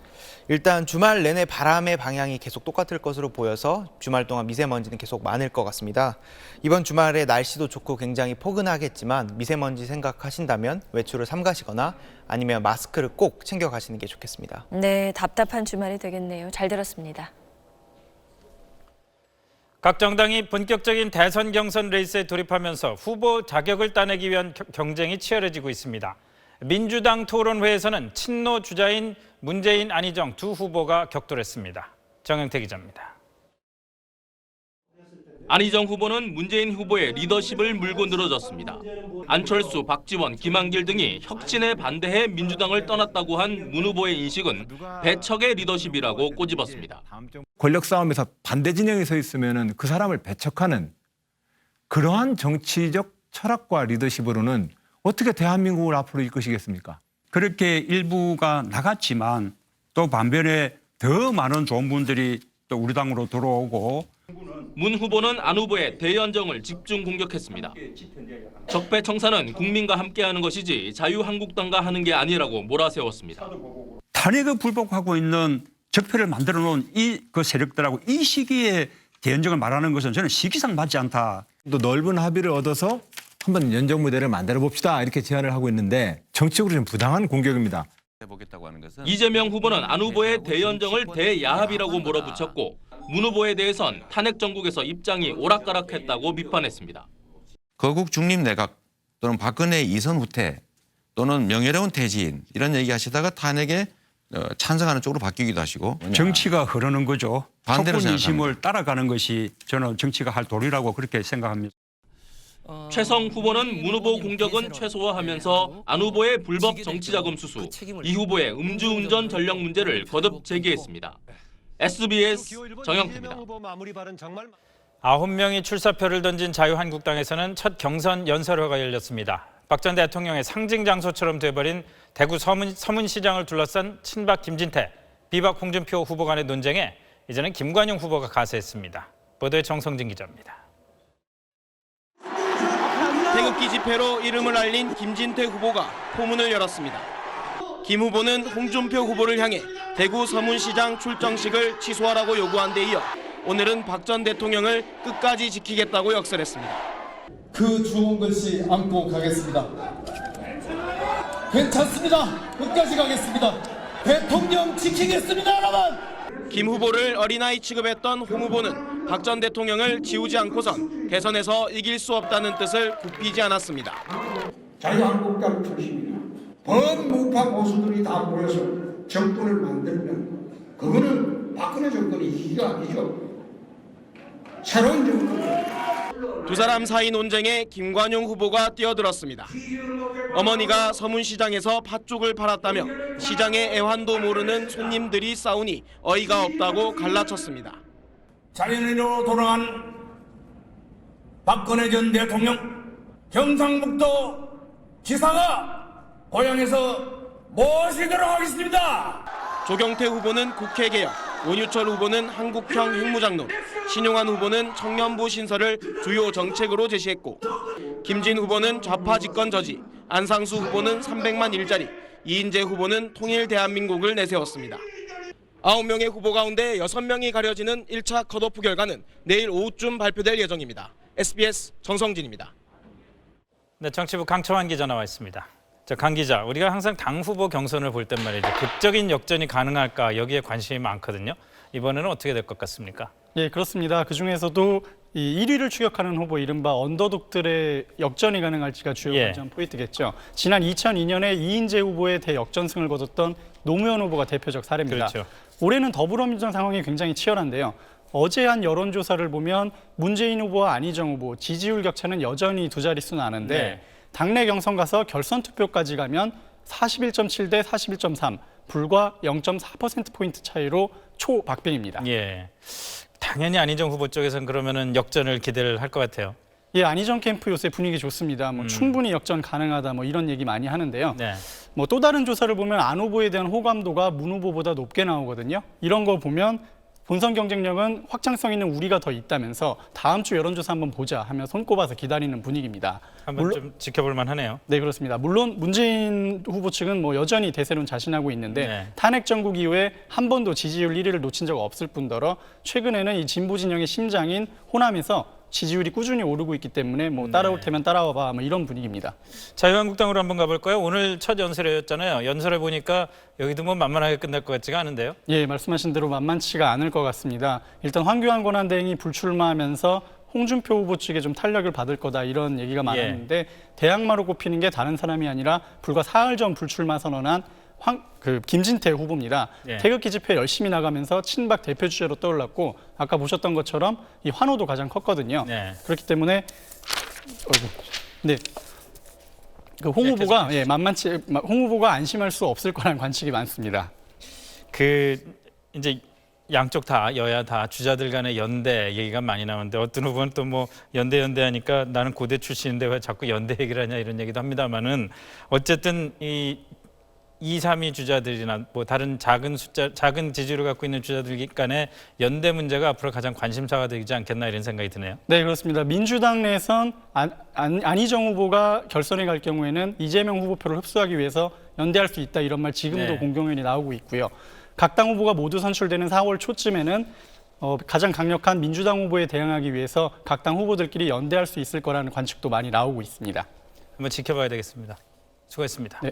일단 주말 내내 바람의 방향이 계속 똑같을 것으로 보여서 주말 동안 미세먼지는 계속 많을 것 같습니다. 이번 주말에 날씨도 좋고 굉장히 포근하겠지만 미세먼지 생각하신다면 외출을 삼가시거나 아니면 마스크를 꼭 챙겨 가시는 게 좋겠습니다. 네, 답답한 주말이 되겠네요. 잘 들었습니다. 각 정당이 본격적인 대선 경선 레이스에 돌입하면서 후보 자격을 따내기 위한 경쟁이 치열해지고 있습니다. 민주당 토론회에서는 친노 주자인 문재인, 안희정 두 후보가 격돌했습니다. 정영태 기자입니다. 안희정 후보는 문재인 후보의 리더십을 물고 늘어졌습니다. 안철수, 박지원, 김한길 등이 혁신에 반대해 민주당을 떠났다고 한 문 후보의 인식은 배척의 리더십이라고 꼬집었습니다. 권력 싸움에서 반대 진영에 서 있으면 그 사람을 배척하는 그러한 정치적 철학과 리더십으로는 어떻게 대한민국을 앞으로 이끄시겠습니까? 그렇게 일부가 나갔지만 또 반면에 더 많은 좋은 분들이 또 우리 당으로 들어오고 문 후보는 안 후보의 대연정을 집중 공격했습니다. 적폐청산은 국민과 함께하는 것이지 자유한국당과 하는 게 아니라고 몰아세웠습니다. 탄핵에 불복하고 있는 적폐를 만들어 놓은 그 세력들하고 이 시기에 대연정을 말하는 것은 저는 시기상 맞지 않다. 또 넓은 합의를 얻어서 한번 연정 모델을 만들어 봅시다 이렇게 제안을 하고 있는데 정치적으로 좀 부당한 공격입니다. 이재명 후보는 안 후보의 대연정을 대야합이라고 몰아붙였고 문 후보에 대해선 탄핵 정국에서 입장이 오락가락했다고 비판했습니다. 거국 중립 내각 또는 박근혜 이선 후퇴 또는 명예로운 퇴진 이런 얘기하시다가 탄핵에 찬성하는 쪽으로 바뀌기도 하시고 정치가 흐르는 거죠. 반대로 촛불 민심을 따라가는 것이 저는 정치가 할 도리라고 그렇게 생각합니다. 최성 후보는 문 후보 공격은 최소화하면서 안 후보의 불법 정치자금 수수, 이 후보의 음주운전 전력 문제를 거듭 제기했습니다. SBS 정영태입니다. 9명이 출사표를 던진 자유한국당에서는 첫 경선 연설회가 열렸습니다. 박 전 대통령의 상징 장소처럼 돼버린 대구 서문시장을 둘러싼 친박 김진태, 비박 홍준표 후보 간의 논쟁에 이제는 김관용 후보가 가세했습니다. 보도에 정성진 기자입니다. 태극기 집회로 이름을 알린 김진태 후보가 포문을 열었습니다. 김 후보는 홍준표 후보를 향해 대구 서문시장 출정식을 취소하라고 요구한 데 이어 오늘은 박 전 대통령을 끝까지 지키겠다고 역설했습니다. 그 좋은 글씨 안고 가겠습니다. 괜찮습니다. 끝까지 가겠습니다. 대통령 지키겠습니다, 여러분. 김 후보를 어린아이 취급했던 홍 후보는 박 전 대통령을 지우지 않고선 대선에서 이길 수 없다는 뜻을 굽히지 않았습니다. 자유한국당 출신이나 범무파 보수들이 다 모여서 정권을 만들면 그거는 박근혜 정권이 이기가 아니죠. 새로운 정권. 두 사람 사이 논쟁에 김관용 후보가 뛰어들었습니다. 어머니가 서문시장에서 팥죽을 팔았다며 시장의 애환도 모르는 손님들이 싸우니 어이가 없다고 갈라쳤습니다. 자연인으로 돌아간 박근혜 전 대통령 경상북도 지사가 고향에서 모시도록 하겠습니다. 조경태 후보는 국회 개혁, 원유철 후보는 한국형 핵무장론, 신용환 후보는 청년부 신설을 주요 정책으로 제시했고 김진 후보는 좌파 집권 저지, 안상수 후보는 300만 일자리, 이인재 후보는 통일 대한민국을 내세웠습니다. 9명의 후보 가운데 6명이 가려지는 1차 컷오프 결과는 내일 오후쯤 발표될 예정입니다. SBS 정성진입니다. 네, 정치부 강철환 기자 나와 있습니다. 강 기자, 우리가 항상 당 후보 경선을 볼 땐 말이죠. 극적인 역전이 가능할까 여기에 관심이 많거든요. 이번에는 어떻게 될 것 같습니까? 예, 그렇습니다. 그중에서도 이 1위를 추격하는 후보 이른바 언더독들의 역전이 가능할지가 주요 관전 포인트겠죠. 지난 2002년에 이인재 후보의 대역전승을 거뒀던 노무현 후보가 대표적 사례입니다. 그렇죠. 올해는 더불어민주당 상황이 굉장히 치열한데요. 어제 한 여론조사를 보면 문재인 후보와 안희정 후보 지지율 격차는 여전히 두 자릿수 나는데 당내 경선 가서 결선 투표까지 가면 41.7 대 41.3, 불과 0.4%포인트 차이로 초박빙입니다. 예, 당연히 안희정 후보 쪽에서는 그러면은 역전을 기대를 할 것 같아요. 예, 안희정 캠프 요새 분위기 좋습니다. 충분히 역전 가능하다 이런 얘기 많이 하는데요. 네. 또 다른 조사를 보면 안 후보에 대한 호감도가 문 후보보다 높게 나오거든요. 이런 거 보면 본선 경쟁력은 확장성 있는 우리가 더 있다면서 다음 주 여론조사 한번 보자 하며 손꼽아서 기다리는 분위기입니다. 한번 좀 지켜볼 만하네요. 네, 그렇습니다. 물론 문재인 후보 측은 여전히 대세론 자신하고 있는데 탄핵 정국 이후에 한 번도 지지율 1위를 놓친 적 없을 뿐더러 최근에는 이 진보 진영의 심장인 호남에서 지지율이 꾸준히 오르고 있기 때문에 따라올 테면 따라와봐 이런 분위기입니다. 자유한국당으로 한번 가볼까요? 오늘 첫 연설회였잖아요. 연설해 보니까 여기도 만만하게 끝날 것 같지가 않은데요. 예, 말씀하신 대로 만만치가 않을 것 같습니다. 일단 황교안 권한대행이 불출마하면서 홍준표 후보 측에 좀 탄력을 받을 거다 이런 얘기가 많았는데 대항마로 꼽히는 게 다른 사람이 아니라 불과 사흘 전 불출마 선언한 김진태 후보입니다. 태극기 집회 열심히 나가면서 친박 대표 주자로 떠올랐고 아까 보셨던 것처럼 이 환호도 가장 컸거든요. 그렇기 때문에 홍 후보가 홍 후보가 안심할 수 없을 거라는 관측이 많습니다. 이제 양쪽 다 여야 다 주자들 간의 연대 얘기가 많이 나오는데 어떤 후보는 또 연대 하니까 나는 고대 출신인데 왜 자꾸 연대 얘기를 하냐 이런 얘기도 합니다만은 어쨌든 이 2, 3위 주자들이나 뭐 다른 작은 지지율을 갖고 있는 주자들 간의 연대 문제가 앞으로 가장 관심사가 되지 않겠나 이런 생각이 드네요. 네, 그렇습니다. 민주당 내선 안희정 후보가 결선에 갈 경우에는 이재명 후보표를 흡수하기 위해서 연대할 수 있다 이런 말 지금도 네. 공공연히 나오고 있고요. 각 당 후보가 모두 선출되는 4월 초쯤에는 가장 강력한 민주당 후보에 대응하기 위해서 각 당 후보들끼리 연대할 수 있을 거라는 관측도 많이 나오고 있습니다. 한번 지켜봐야 되겠습니다. 수고했습니다. 네.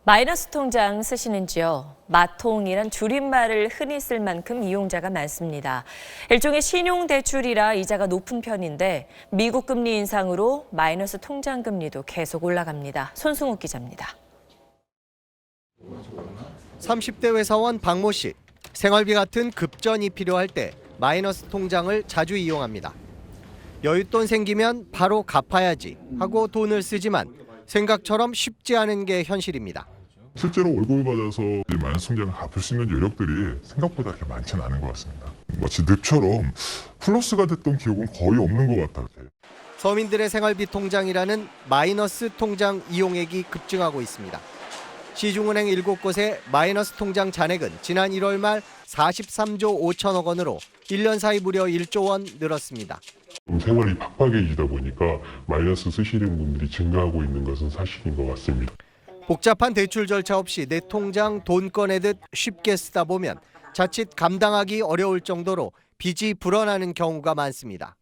마이너스 통장 쓰시는지요? 마통이란 줄임말을 흔히 쓸 만큼 이용자가 많습니다. 일종의 신용대출이라 이자가 높은 편인데 미국 금리 인상으로 마이너스 통장 금리도 계속 올라갑니다. 손승욱 기자입니다. 30대 회사원 박모 씨. 생활비 같은 급전이 필요할 때 마이너스 통장을 자주 이용합니다. 여윳돈 생기면 바로 갚아야지 하고 돈을 쓰지만 생각처럼 쉽지 않은 게 현실입니다. 실제로 월급을 받아서 마이너스 통장을 갚을 수 있는 여력들이 생각보다 그렇게 많지는 않은 것 같습니다. 마치 늪처럼 플러스가 됐던 기억은 거의 없는 것 같아요. 서민들의 생활비 통장이라는 마이너스 통장 이용액이 급증하고 있습니다. 시중은행 7곳의 마이너스 통장 잔액은 지난 1월 말 43조 5천억 원으로 1년 사이 무려 1조 원 늘었습니다. 생활이 팍팍해지다 보니까 마이너스 쓰시는 분들이 증가하고 있는 것은 사실인 것 같습니다. 복잡한 대출 절차 없이 내 통장 돈 꺼내듯 쉽게 쓰다 보면 자칫 감당하기 어려울 정도로 빚이 불어나는 경우가 많습니다.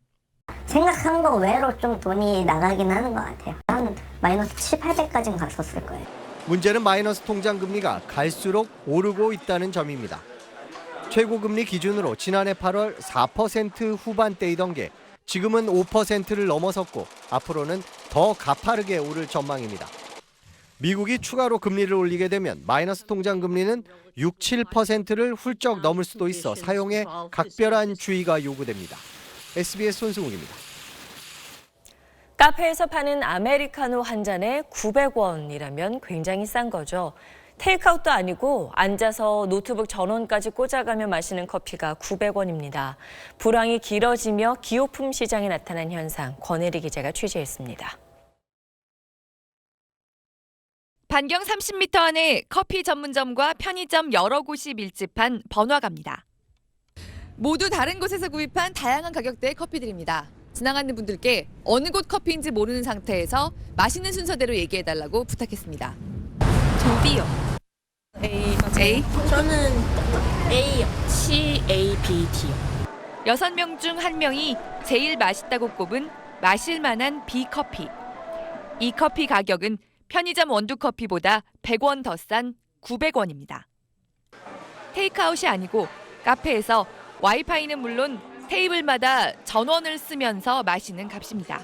생각한 거 외로 좀 돈이 나가긴 하는 것 같아요. 한 마이너스 7, 800까지는 갔었을 거예요. 문제는 마이너스 통장 금리가 갈수록 오르고 있다는 점입니다. 최고금리 기준으로 지난해 8월 4% 후반대이던 게 지금은 5%를 넘어섰고 앞으로는 더 가파르게 오를 전망입니다. 미국이 추가로 금리를 올리게 되면 마이너스 통장 금리는 6, 7%를 훌쩍 넘을 수도 있어 사용에 각별한 주의가 요구됩니다. SBS 손승욱입니다. 카페에서 파는 아메리카노 한 잔에 900원이라면 굉장히 싼 거죠. 테이크아웃도 아니고 앉아서 노트북 전원까지 꽂아가며 마시는 커피가 900원입니다. 불황이 길어지며 기호품 시장에 나타난 현상, 권혜리 기자가 취재했습니다. 반경 30m 안에 커피 전문점과 편의점 여러 곳이 밀집한 번화가입니다. 모두 다른 곳에서 구입한 다양한 가격대의 커피들입니다. 지나가는 분들께 어느 곳 커피인지 모르는 상태에서 마시는 순서대로 얘기해달라고 부탁했습니다. 전 B요. A? 저는 A요. CABT요. 6명 중 1명이 제일 맛있다고 꼽은 마실만한 B 커피. 이 커피 가격은 편의점 원두 커피보다 100원 더 싼 900원입니다. 테이크아웃이 아니고 카페에서 와이파이는 물론 테이블마다 전원을 쓰면서 마시는 값입니다.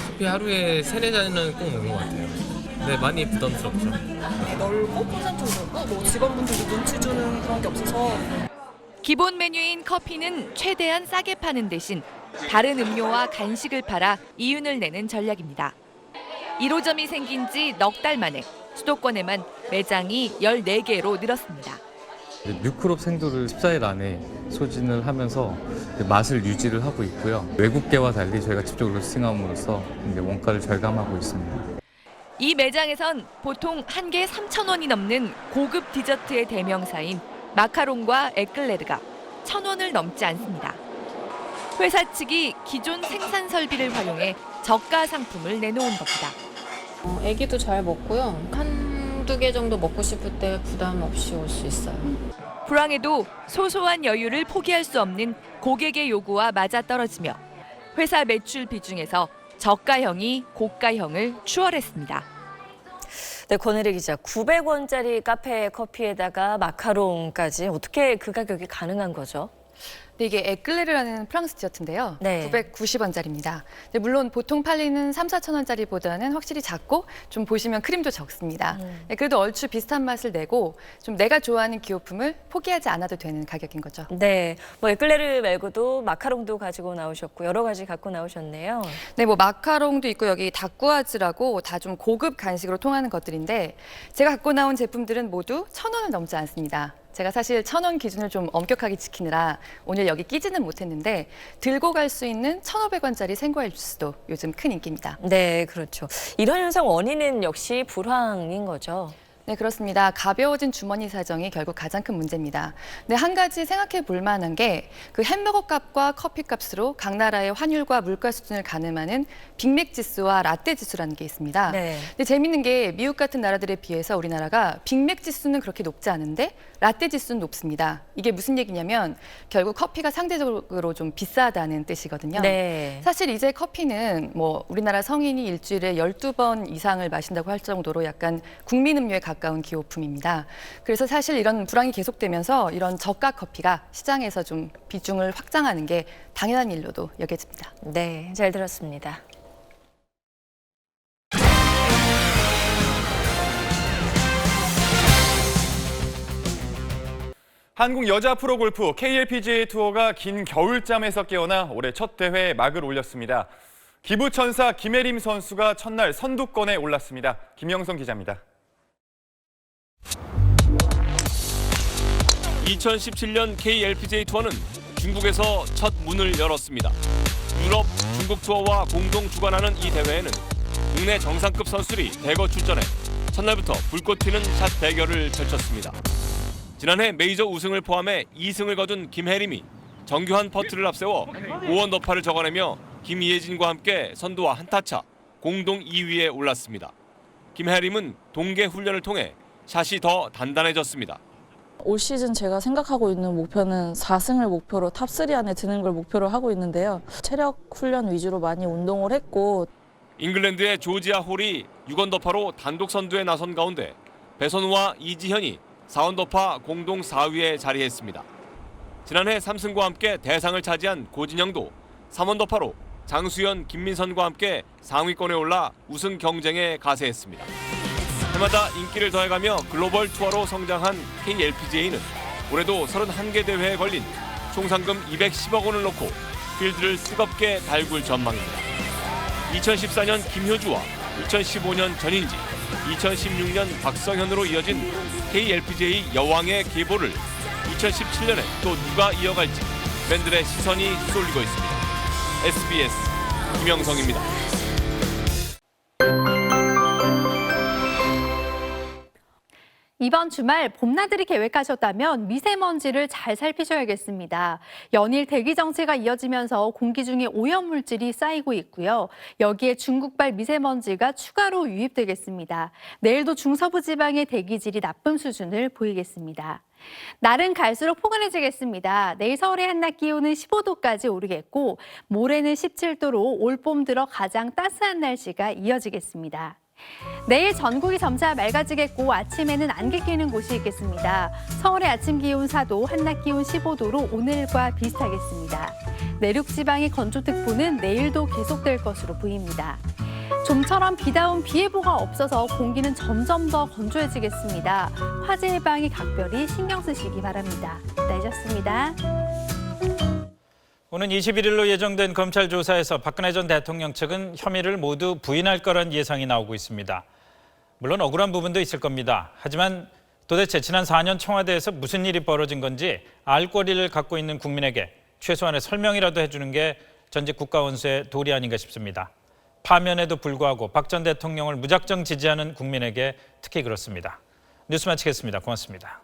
커피 하루에 3-4잔은 꼭 먹는 것 같아요. 네, 많이 부담스럽죠. 넓고 콘센트도 넓고 뭐 직원분들도 눈치 주는 그런 게 없어서 기본 메뉴인 커피는 최대한 싸게 파는 대신 다른 음료와 간식을 팔아 이윤을 내는 전략입니다. 1호점이 생긴 지 넉 달 만에 수도권에만 매장이 14개로 늘었습니다. 뉴크롭 생두를 14일 안에 소진을 하면서 맛을 유지를 하고 있고요. 외국계와 달리 저희가 직접으로 수행함으로써 원가를 절감하고 있습니다. 이 매장에선 보통 한 개에 3,000원이 넘는 고급 디저트의 대명사인 마카롱과 에클레르가 1,000원을 넘지 않습니다. 회사 측이 기존 생산 설비를 활용해 저가 상품을 내놓은 겁니다. 애기도 잘 먹고요. 한두 개 정도 먹고 싶을 때 부담 없이 올 수 있어요. 불황에도 소소한 여유를 포기할 수 없는 고객의 요구와 맞아떨어지며 회사 매출 비중에서 저가형이 고가형을 추월했습니다. 네, 권혜리 기자, 900원짜리 카페 커피에다가 마카롱까지 어떻게 그 가격이 가능한 거죠? 네, 이게 에클레르라는 프랑스 디저트인데요. 네. 990원짜리입니다. 물론 보통 팔리는 3-4,000원짜리보다는 확실히 작고 좀 보시면 크림도 적습니다. 네, 그래도 얼추 비슷한 맛을 내고 좀 내가 좋아하는 기호품을 포기하지 않아도 되는 가격인 거죠. 네, 뭐 에클레르 말고도 마카롱도 가지고 나오셨고 여러 가지 갖고 나오셨네요. 네, 뭐 마카롱도 있고 여기 다꾸아즈라고 다 좀 고급 간식으로 통하는 것들인데 제가 갖고 나온 제품들은 모두 1,000원을 넘지 않습니다. 제가 사실 1,000원 기준을 좀 엄격하게 지키느라 오늘 여기 끼지는 못했는데 들고 갈 수 있는 1,500원짜리 생과일 주스도 요즘 큰 인기입니다. 네, 그렇죠. 이런 현상 원인은 역시 불황인 거죠. 네, 그렇습니다. 가벼워진 주머니 사정이 결국 가장 큰 문제입니다. 근데 한 가지 생각해 볼 만한 게 그 햄버거 값과 커피 값으로 각 나라의 환율과 물가 수준을 가늠하는 빅맥 지수와 라떼 지수라는 게 있습니다. 네. 근데 재밌는 게 미국 같은 나라들에 비해서 우리나라가 빅맥 지수는 그렇게 높지 않은데 라떼 지수는 높습니다. 이게 무슨 얘기냐면 결국 커피가 상대적으로 좀 비싸다는 뜻이거든요. 네. 사실 이제 커피는 뭐 우리나라 성인이 일주일에 12번 이상을 마신다고 할 정도로 약간 국민 음료에 가까운 기호품입니다. 그래서 사실 이런 불황이 계속되면서 이런 저가 커피가 시장에서 좀 비중을 확장하는 게 당연한 일로도 여겨집니다. 네, 잘 들었습니다. 한국 여자 프로골프 KLPGA 투어가 긴 겨울잠에서 깨어나 올해 첫 대회에 막을 올렸습니다. 기부천사 김혜림 선수가 첫날 선두권에 올랐습니다. 김영선 기자입니다. 2017년 KLPGA 투어는 중국에서 첫 문을 열었습니다. 유럽, 중국 투어와 공동 주관하는 이 대회에는 국내 정상급 선수들이 대거 출전해 첫날부터 불꽃 튀는 샷 대결을 펼쳤습니다. 지난해 메이저 우승을 포함해 2승을 거둔 김혜림이 정교한 퍼트를 앞세워 5언더파를 적어내며 김예진과 함께 선두와 한타차 공동 2위에 올랐습니다. 김혜림은 동계 훈련을 통해 샷이 더 단단해졌습니다. 올 시즌 제가 생각하고 있는 목표는 4승을 목표로 탑3 안에 드는 걸 목표로 하고 있는데요. 체력 훈련 위주로 많이 운동을 했고 잉글랜드의 조지아 홀이 6언더파로 단독 선두에 나선 가운데 배선우와 이지현이 4언더파 공동 4위에 자리했습니다. 지난해 3승과 함께 대상을 차지한 고진영도 3언더파로 장수현, 김민선과 함께 상위권에 올라 우승 경쟁에 가세했습니다. 해마다 인기를 더해가며 글로벌 투어로 성장한 KLPGA는 올해도 31개 대회에 걸린 총 상금 210억 원을 놓고 필드를 뜨겁게 달굴 전망입니다. 2014년 김효주와 2015년 전인지, 2016년 박성현으로 이어진 KLPGA 여왕의 계보를 2017년에 또 누가 이어갈지 팬들의 시선이 쏠리고 있습니다. SBS 김영성입니다. 이번 주말 봄나들이 계획하셨다면 미세먼지를 잘 살피셔야겠습니다. 연일 대기 정체가 이어지면서 공기 중에 오염물질이 쌓이고 있고요. 여기에 중국발 미세먼지가 추가로 유입되겠습니다. 내일도 중서부 지방의 대기질이 나쁨 수준을 보이겠습니다. 날은 갈수록 포근해지겠습니다. 내일 서울의 한낮 기온은 15도까지 오르겠고 모레는 17도로 올봄 들어 가장 따스한 날씨가 이어지겠습니다. 내일 전국이 점차 맑아지겠고 아침에는 안개 끼는 곳이 있겠습니다. 서울의 아침 기온 4도, 한낮 기온 15도로 오늘과 비슷하겠습니다. 내륙 지방의 건조특보는 내일도 계속될 것으로 보입니다. 좀처럼 비다운 비 예보가 없어서 공기는 점점 더 건조해지겠습니다. 화재 예방에 각별히 신경 쓰시기 바랍니다. 날씨였습니다. 오는 21일로 예정된 검찰 조사에서 박근혜 전 대통령 측은 혐의를 모두 부인할 거란 예상이 나오고 있습니다. 물론 억울한 부분도 있을 겁니다. 하지만 도대체 지난 4년 청와대에서 무슨 일이 벌어진 건지 알 권리를 갖고 있는 국민에게 최소한의 설명이라도 해주는 게 전직 국가원수의 도리 아닌가 싶습니다. 파면에도 불구하고 박 전 대통령을 무작정 지지하는 국민에게 특히 그렇습니다. 뉴스 마치겠습니다. 고맙습니다.